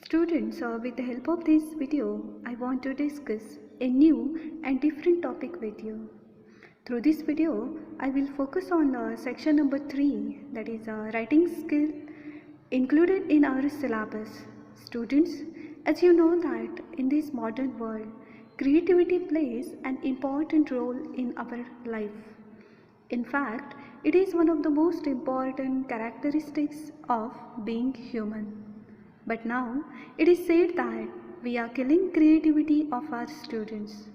Students, with the help of this video, I want to discuss a new and different topic with you. Through this video, I will focus on section number 3, that is writing skill included in our syllabus. Students, as you know that in this modern world, creativity plays an important role in our life. In fact, it is one of the most important characteristics of being human. But now it is said that we are killing creativity of our students.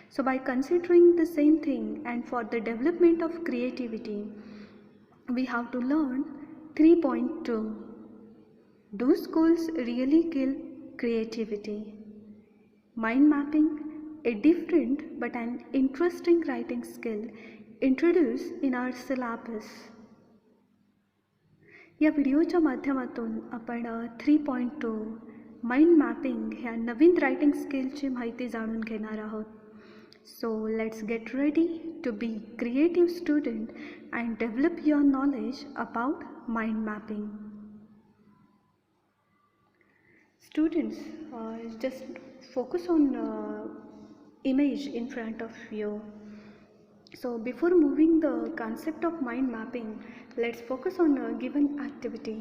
So by considering the same thing and for the development of creativity, we have to learn 3.2. Do schools really kill creativity? Mind mapping, a different but an interesting writing skill introduced in our syllabus. या व्हिडिओच्या माध्यमातून आपण 3.2 mind mapping ह्या नवीन writing स्किलची माहिती जाणून घेणार आहोत. So let's get ready to be creative student and develop your knowledge about mind mapping. Students, just focus on image in front of you. So before moving the concept of mind mapping, let's focus on a given activity.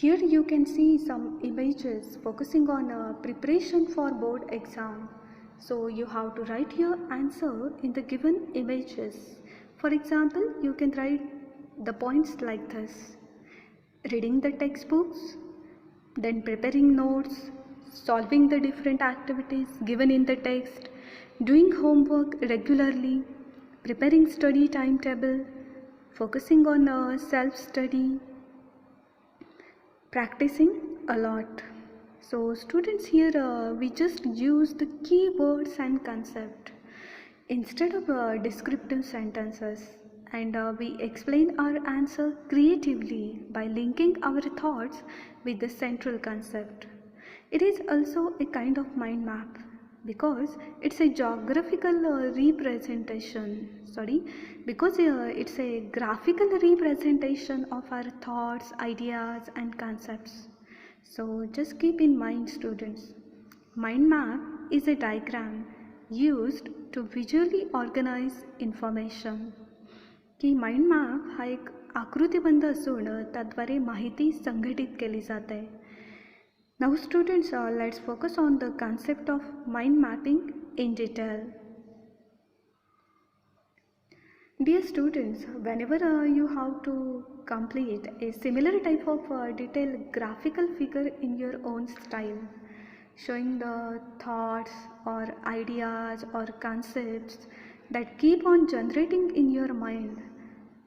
Here you can see some images focusing on preparation for board exam. So you have to write your answer in the given images. For example, you can write the points like this: reading the textbooks, then preparing notes, solving the different activities given in the text, doing homework regularly, preparing study timetable, focusing on self-study, practicing a lot. So students, here we just use the keywords and concept instead of descriptive sentences, and we explain our answer creatively by linking our thoughts with the central concept. It is also a kind of mind map because it's a geographical representation, because it's a graphical representation of our thoughts, ideas and concepts. So just keep in mind, students, mind map is a diagram used to visually organize information. की mind map हा एक आकृतिबंध असून त्याद्वारे माहिती संघटित केली जाते. Now students, let's focus on the concept of mind mapping in detail. Dear students, whenever you have to complete a similar type of detailed graphical figure in your own style, showing the thoughts or ideas or concepts that keep on generating in your mind,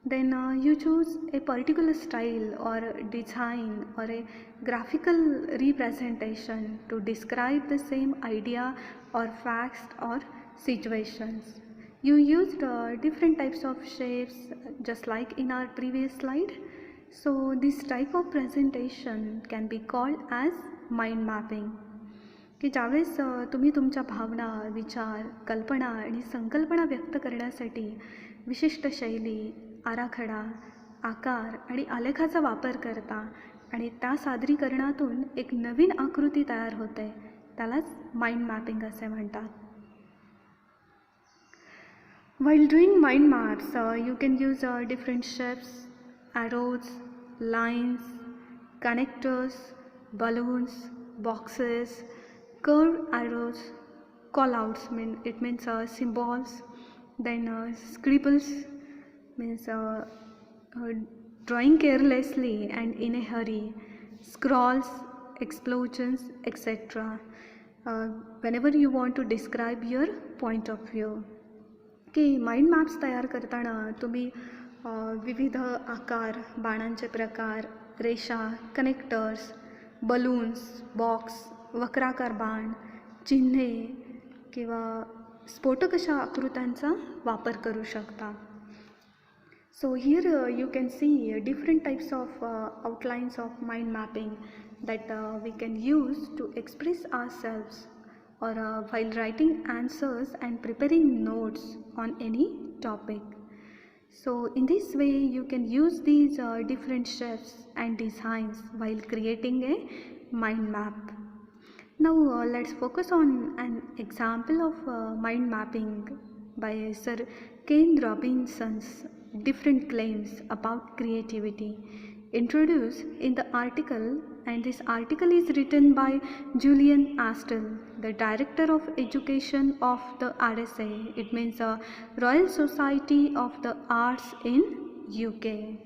then you choose a particular style or design or a graphical representation to describe the same idea or facts or situations. You used different types of shapes just like in our previous slide. So this type of presentation can be called as mind mapping. की ज्यावेळेस तुम्ही तुमच्या भावना, विचार, कल्पना आणि संकल्पना व्यक्त करण्यासाठी विशिष्ट शैली, आराखडा, आकार आणि आलेखाचा वापर करता आणि त्या सादरीकरणातून एक नवीन आकृती तयार होते, त्यालाच माइंड मॅपिंग असे म्हणतात. While doing mind maps, you can use different shapes, arrows, lines, connectors, balloons, boxes, curved arrows, callouts means symbols, then scribbles means drawing carelessly and in a hurry, scrawls, explosions, etc. Whenever you want to describe your point of view. की mind maps तयार करताना तुम्ही विविध आकार, बाणांचे प्रकार, रेषा, connectors, balloons, box, वक्राकार बाण, चिन्हे किंवा स्फोटक अशा आकृत्यांचा वापर करू शकता. So here you can see different types of outlines of mind mapping that we can use to express ourselves or while writing answers and preparing notes on any topic. So in this way you can use these different shapes and designs while creating a mind map. Now let's focus on an example of mind mapping by Sir Kane Robinson's different claims about creativity introduced in the article, and this article is written by Julian Astle, the Director of Education of the RSA. It means Royal Society of the Arts in UK.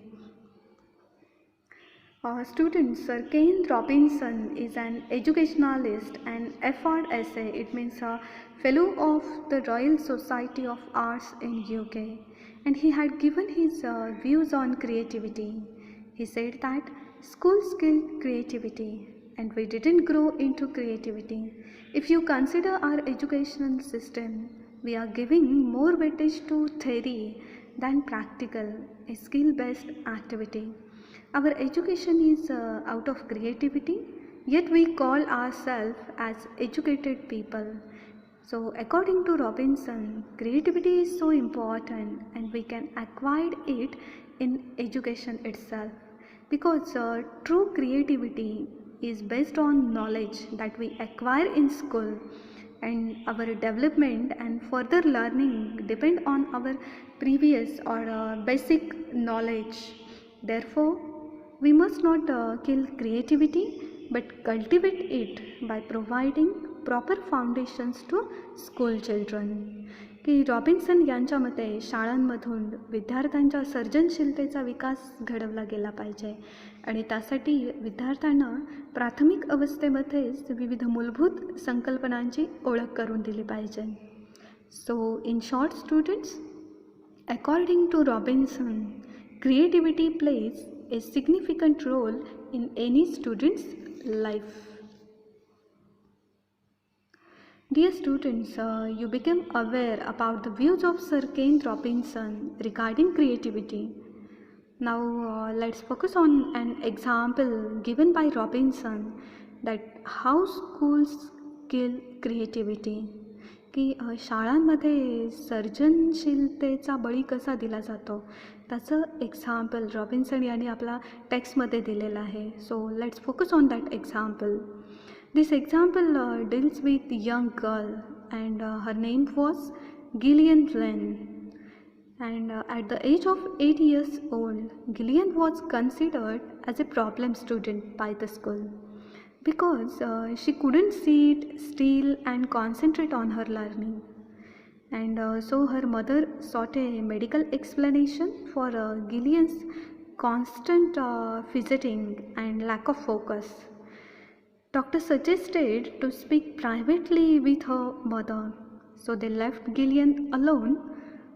Students, Sir Kane Robinson is an educationalist and FRSA, it means a fellow of the Royal Society of Arts in UK, and he had given his views on creativity. He said that schools killed creativity and we didn't grow into creativity. If you consider our educational system, we are giving more weightage to theory than practical, a skill-based activity. Our education is out of creativity, yet we call ourselves as educated people. So according to Robinson, creativity is so important and we can acquire it in education itself, because true creativity is based on knowledge that we acquire in school, and our development and further learning depend on our previous or basic knowledge. Therefore, we must not kill creativity but cultivate it by providing proper foundations to school children. की Robinson यांच्या मते शाळांमधून विद्यार्थ्यांच्या सर्जनशीलतेचा विकास घडवला गेला पाहिजे आणि त्यासाठी विद्यार्थ्यांना प्राथमिक अवस्थेमध्येच विविध मूलभूत संकल्पनांची ओळख करून दिली पाहिजे. So in short students, according to Robinson, creativity plays a significant role in any student's life. Dear students, you became aware about the views of Sir Kane Robinson regarding creativity. Now let's focus on an example given by Robinson that how schools kill creativity. की शाळांमध्ये सर्जनशीलतेचा बळी कसा दिला जातो त्याचं example Robinson यांनी आपला टेक्स्टमध्ये दिलेलं आहे. So let's focus on that example. This example deals with a young girl and her name was Gillian Flynn. And at the age of 8 years old, Gillian was considered as a problem student by the school because she couldn't sit still and concentrate on her learning. And so her mother sought a medical explanation for Gillian's constant fidgeting and lack of focus. Doctor suggested to speak privately with her mother, so they left Gillian alone.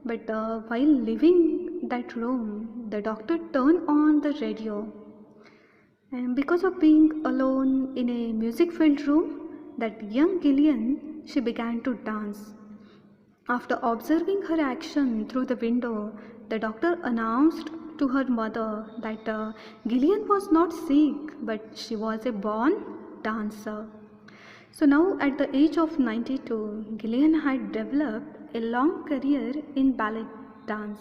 But while leaving that room, the doctor turned on the radio. And because of being alone in a music-filled room, that young Gillian, she began to dance. After observing her action through the window, the doctor announced to her mother that Gillian was not sick, but she was a born dancer. So now at the age of 92, Gillian had developed a long career in ballet dance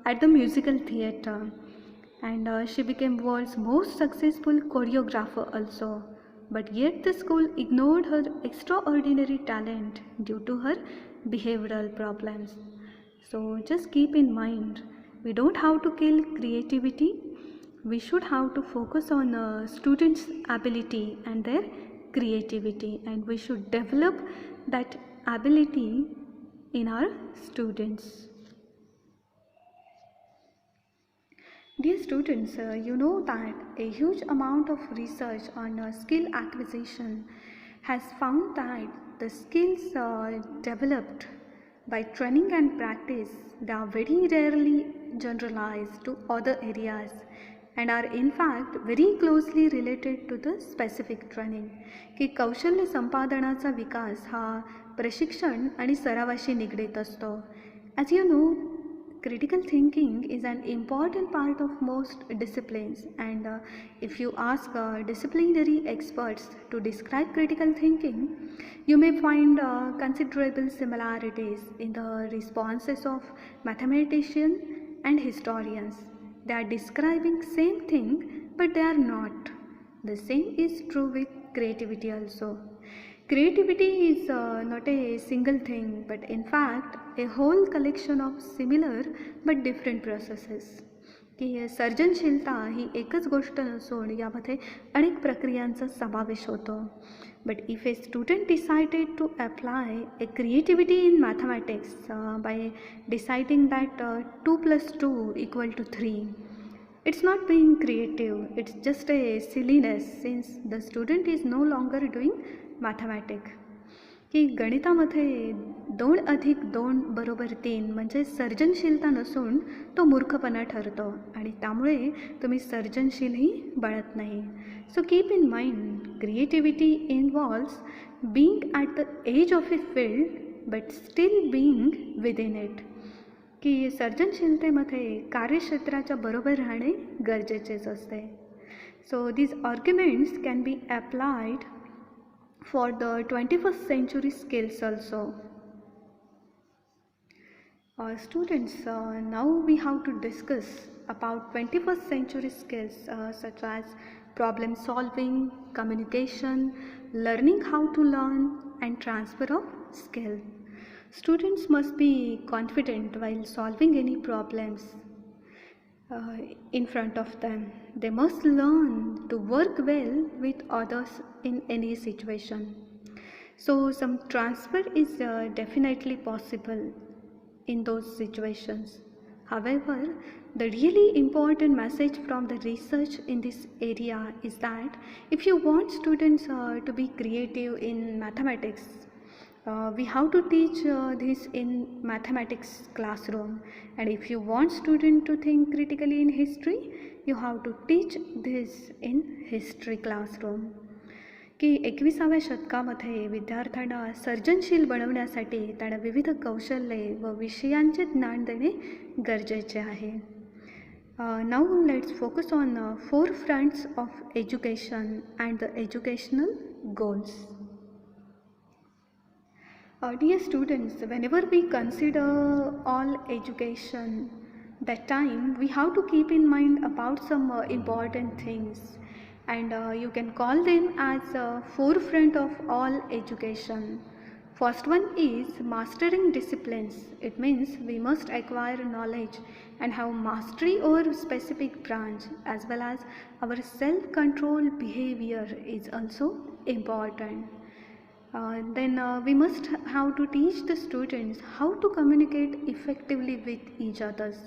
at the musical theatre, and she became world's most successful choreographer also. But yet the school ignored her extraordinary talent due to her behavioral problems. So just keep in mind, we don't have to kill creativity. We should have to focus on students' ability and their creativity, and we should develop that ability in our students. Dear students, you know that a huge amount of research on skill acquisition has found that the skills developed by training and practice, they are very rarely generalized to other areas and are in fact very closely related to the specific training. की कौशल्य संपादनाचा विकास हा प्रशिक्षण आणि सरावाशी निगडीत असतो. As you know, critical thinking is an important part of most disciplines, and if you ask disciplinary experts to describe critical thinking, you may find considerable similarities in the responses of mathematicians and historians. They are describing same thing, but they are not. The same is true with creativity also. Creativity is not a single thing, but in fact a whole collection of similar but different processes. की सर्जनशीलता ही एकच गोष्ट नसून यामध्ये अनेक प्रक्रियांचा समावेश होतो. But if a student decided to apply a creativity in mathematics by deciding that 2 plus 2 equal to 3, it's not being creative, it's just a silliness since the student is no longer doing mathematics. की गणितामध्ये 2 अधिक 2 बरोबर 3 म्हणजे सर्जनशीलता नसून तो मूर्खपणा ठरतो आणि त्यामुळे तुम्ही सर्जनशीलही बनत नाही. So keep in mind, creativity involves being at the edge of a field but still being within it. की सर्जनशीलतेमध्ये कार्यक्षेत्राच्या बरोबर राहणे गरजेचेच असते. So these arguments can be applied for the 21st century skills also. Students, now we have to discuss about 21st century skills such as problem solving, communication, learning how to learn and transfer of skill. Students must be confident while solving any problems in front of them. They must learn to work well with others in any situation. So some transfer is definitely possible in those situations. However, the really important message from the research in this area is that if you want students to be creative in mathematics, we have to teach this in mathematics classroom, and if you want student to think critically in history, you have to teach this in history classroom. की 21व्या शतकामध्ये विद्यार्थ्यांना सर्जनशील बनवण्यासाठी त्यांना विविध कौशल्ये व विषयांचे ज्ञान देणे गरजेचे आहे. Now let's focus on 4 fronts of education and the educational goals. Dear students, whenever we consider all education, that time we have to keep in mind about some important things, and you can call them as forefront of all education. First one is mastering disciplines. It means we must acquire knowledge and have mastery over specific branch, as well as our self-control behavior is also important. Then we must have to teach the students how to communicate effectively with each others.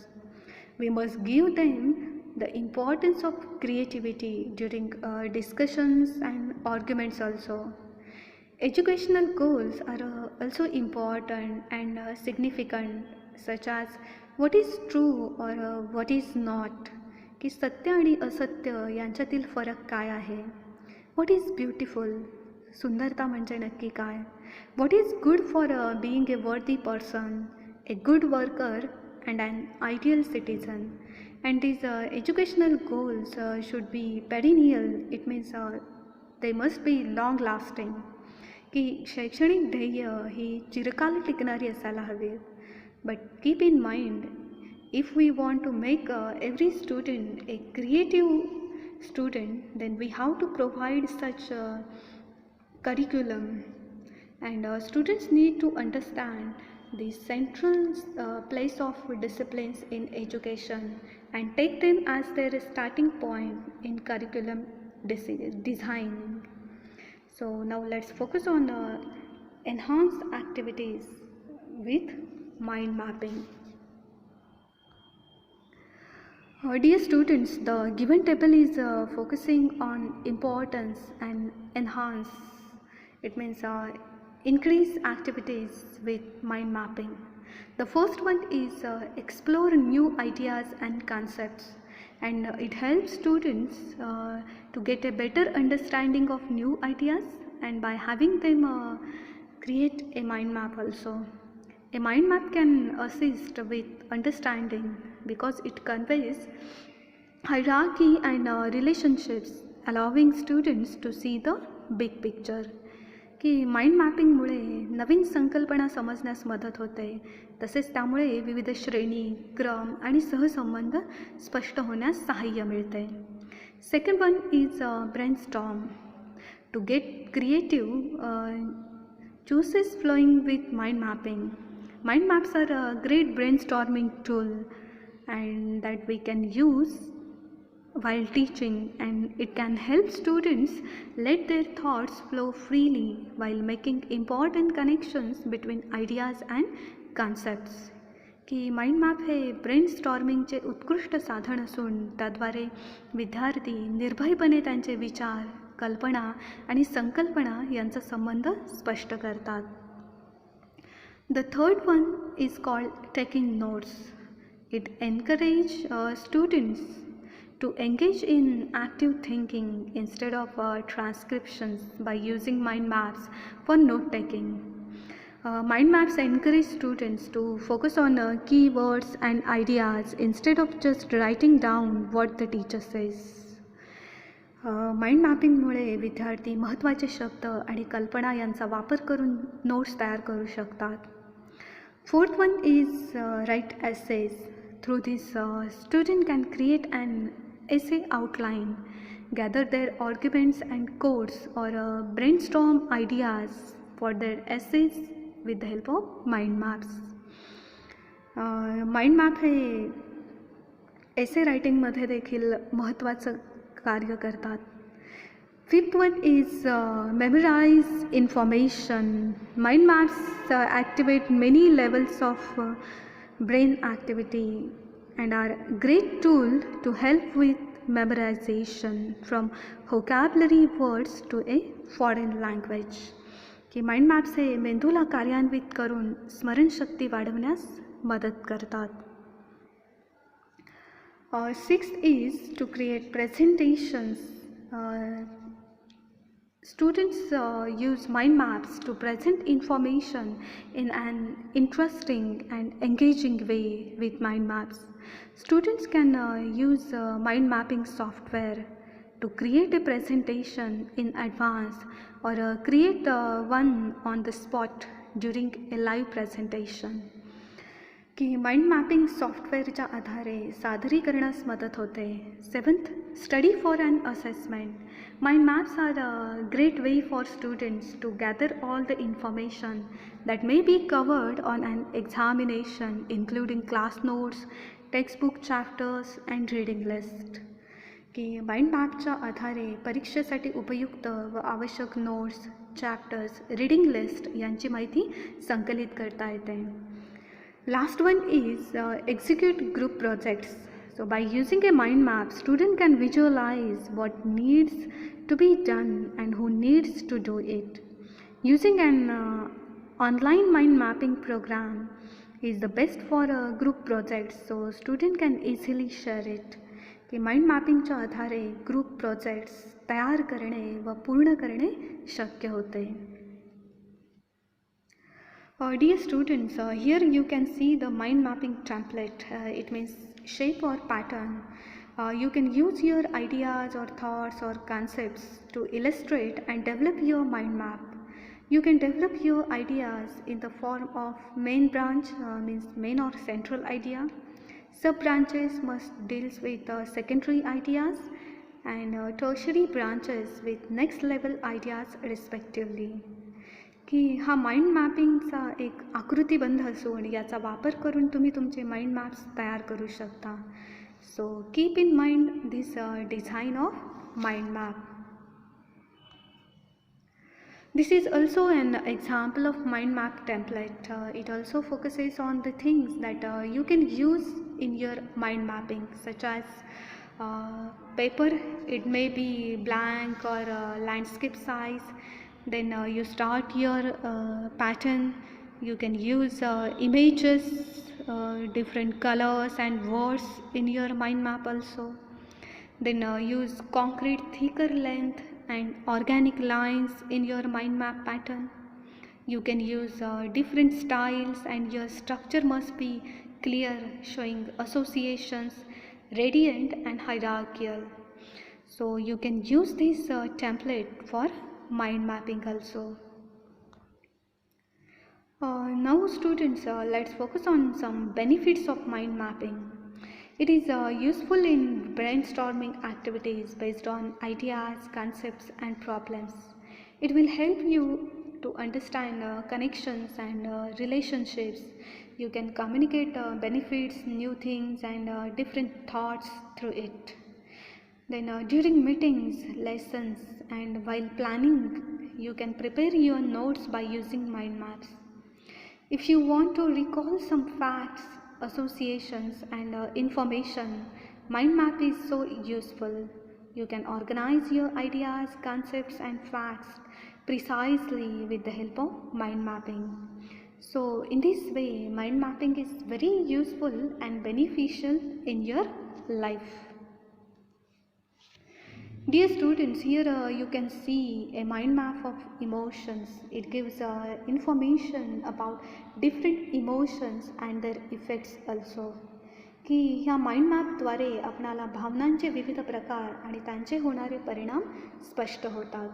We must give them the importance of creativity during discussions and arguments also. Educational goals are also important and significant, such as what is true or what is not. की सत्य आणि असत्य यांच्यातील फरक काय आहे. What is beautiful? सुंदरता म्हणजे नक्की काय. What is good for being a worthy person, a good worker and an ideal citizen. And these educational goals should be perennial. It means they must be long lasting. की शैक्षणिक ध्येय ही चिरकाल टिकणारी असायला हवी. But keep in mind, if we want to make every student a creative student, then we have to provide such curriculum, and students need to understand the central place of disciplines in education and take them as their starting point in curriculum design. So now let's focus on enhanced activities with mind mapping. Dear students, the given table is focusing on importance and enhance. It means increase activities with mind mapping. The first one is explore new ideas and concepts, and it helps students to get a better understanding of new ideas, and by having them create a mind map also. A mind map can assist with understanding because it conveys hierarchy and relationships, allowing students to see the big picture. की mind मॅपिंगमुळे नवीन संकल्पना समजण्यास मदत होते, तसेच त्यामुळे विविध श्रेणी, क्रम आणि सहसंबंध स्पष्ट होण्यास सहाय्य मिळते. Second one is brainstorm. To get creative, chooses flowing with mind mapping. Mind maps are a great brainstorming tool and that we can use while teaching, and it can help students let their thoughts flow freely while making important connections between ideas and concepts. की mind map हे ब्रेनस्टॉर्मिंगचे उत्कृष्ट साधन असून त्याद्वारे विद्यार्थी निर्भयपणे त्यांचे विचार, कल्पना आणि संकल्पना यांचा संबंध स्पष्ट करतात. The third one is called taking notes. It encourages students to engage in active thinking instead of transcriptions by using mind maps for note taking. Mind maps encourage students to focus on keywords and ideas instead of just writing down what the teacher says. Mind मॅपिंगमुळे विद्यार्थी महत्त्वाचे शब्द आणि कल्पना यांचा वापर करून notes तयार करू शकतात. Fourth one is right essays. Through this, student can create an essay outline, gather their arguments and quotes, or brainstorm ideas for their essays with the help of mind maps. Mind map हे essay रायटिंगमध्ये देखील महत्त्वाचं कार्य करतात. Fifth one is memorise information. Mind maps activate many levels of brain activity and are a great tool to help with memorization from vocabulary words to a foreign language. की mind maps हे मेंदूला कार्यान्वित करून स्मरणशक्ती वाढवण्यास मदत करतात. Sixth is to create presentations. Students use mind maps to present information in an interesting and engaging way with mind maps. Students can use mind mapping software to create a presentation in advance or create one on the spot during a live presentation. की mind mapping सॉफ्टवेअरच्या आधारे सादरीकरणास मदत होते. Seventh, study for an assessment. Mind maps are a great way for students to gather all the information that may be covered on an examination including class notes, textbook chapters and reading list. की mind मॅपच्या आधारे परीक्षेसाठी उपयुक्त व आवश्यक notes, chapters, reading list यांची माहिती संकलित करता येते. Last one is execute group projects. So by using a mind map, student can visualize what needs to be done and who needs to do it. Using an online mind mapping program is the best for group projects, so student can easily share it. की mind मॅपिंगच्या आधारे group projects तयार करणे व पूर्ण करणे शक्य होते. Dear students, here you can see the mind mapping template. It means shape or pattern. You can use your ideas or thoughts or concepts to illustrate and develop your mind map. You can develop your ideas in the form of main branch, means main or central idea. Sub branches must deals with secondary ideas, and tertiary branches with next level ideas respectively. की हा mind मॅपिंगचा एक आकृतिबंध असून याचा वापर करून तुम्ही तुमचे mind maps तयार करू शकता. सो keep in mind this design of mind map. This is also an example of mind map template. It also focuses on the things that you can use in your mind mapping, such as paper. It may be blank or landscape size. Then you start your pattern. You can use images, different colors and words in your mind map also. Then use concrete thicker length and organic lines in your mind map pattern. You can use different styles, and your structure must be clear, showing associations, radiant and hierarchical. So you can use this template for mind mapping also. Now students, let's focus on some benefits of mind mapping. It is useful in brainstorming activities based on ideas, concepts, and problems. It will help you to understand connections and relationships. You can communicate benefits, new things, and different thoughts through it. Then, during meetings, lessons, and while planning, you can prepare your notes by using mind maps. If you want to recall some facts, associations, and information, mind map is so useful. You can organize your ideas, concepts, and facts precisely with the help of mind mapping. So, in this way, mind mapping is very useful and beneficial in your life. Dear students, here you can see a mind map of emotions. It gives information about different emotions and their effects also. की ह्या mind मॅपद्वारे आपणाला भावनांचे विविध प्रकार आणि त्यांचे होणारे परिणाम स्पष्ट होतात.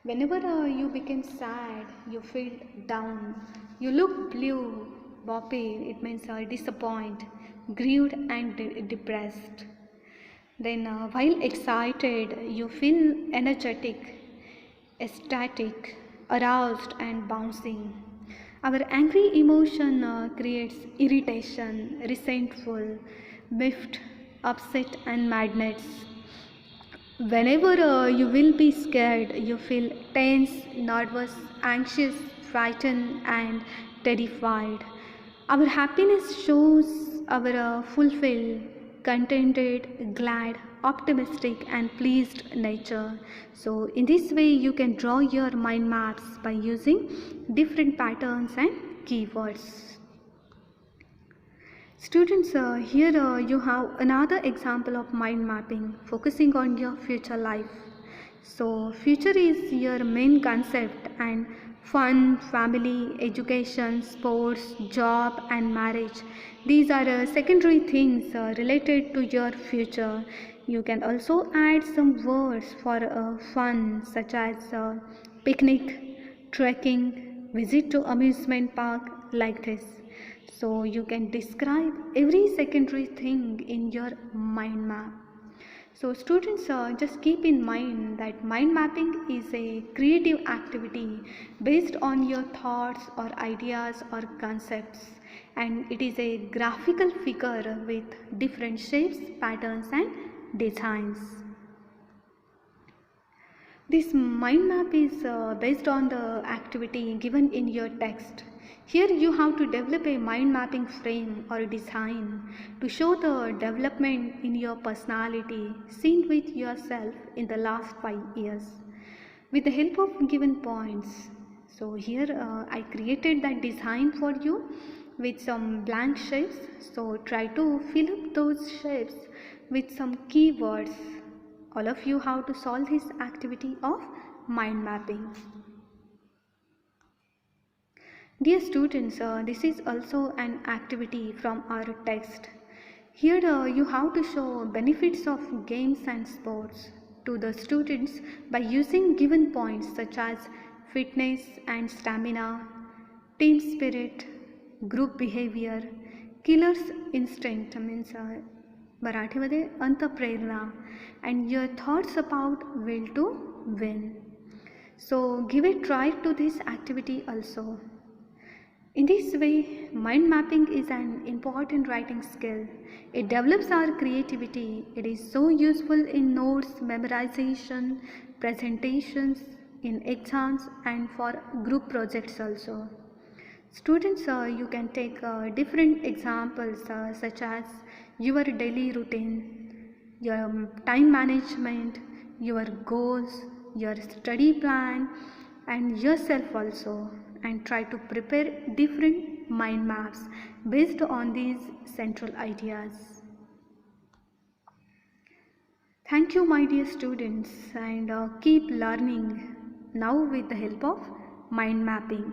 Whenever you became sad, you feel down, you look blue, boppy, it means disappointed, grieved and depressed. Then, while excited, you feel energetic, ecstatic, aroused, and bouncing. Our angry emotion creates irritation, resentful, miffed, upset, and madness. Whenever you will be scared, you feel tense, nervous, anxious, frightened, and terrified. Our happiness shows our fulfilled, contented, glad, optimistic, and pleased nature. So, in this way, you can draw your mind maps by using different patterns and keywords. Students, here you have another example of mind mapping focusing on your future life. So, future is your main concept, and fun, family, education, sports, job, and marriage. These are secondary things related to your future. You can also add some words for fun, such as picnic, trekking, visit to amusement park, like this. So you can describe every secondary thing in your mind map. So students, just keep in mind that mind mapping is a creative activity based on your thoughts or ideas or concepts, and it is a graphical figure with different shapes, patterns, and designs. This mind map is based on the activity given in your text. Here you have to develop a mind mapping frame or design to show the development in your personality seen with yourself in the last 5 years with the help of given points. So here I created that design for you with some blank shapes. So try to fill up those shapes with some keywords. All of you have to solve this activity of mind mapping. Dear students, this is also an activity from our text. Here you have to show benefits of games and sports to the students by using given points such as fitness and stamina, team spirit, group behavior, killer's instinct means मराठीमध्ये अंतप्रेरणा and your thoughts about will to win. So give a try to this activity also. In this way, mind mapping is an important writing skill. It develops our creativity. It is so useful in notes, memorization, presentations, in exams, and for group projects also. Students, you can take different examples such as your daily routine, your time management, your goals, your study plan, and yourself also, and try to prepare different mind maps based on these central ideas. Thank you, my dear students, and keep learning now with the help of mind mapping.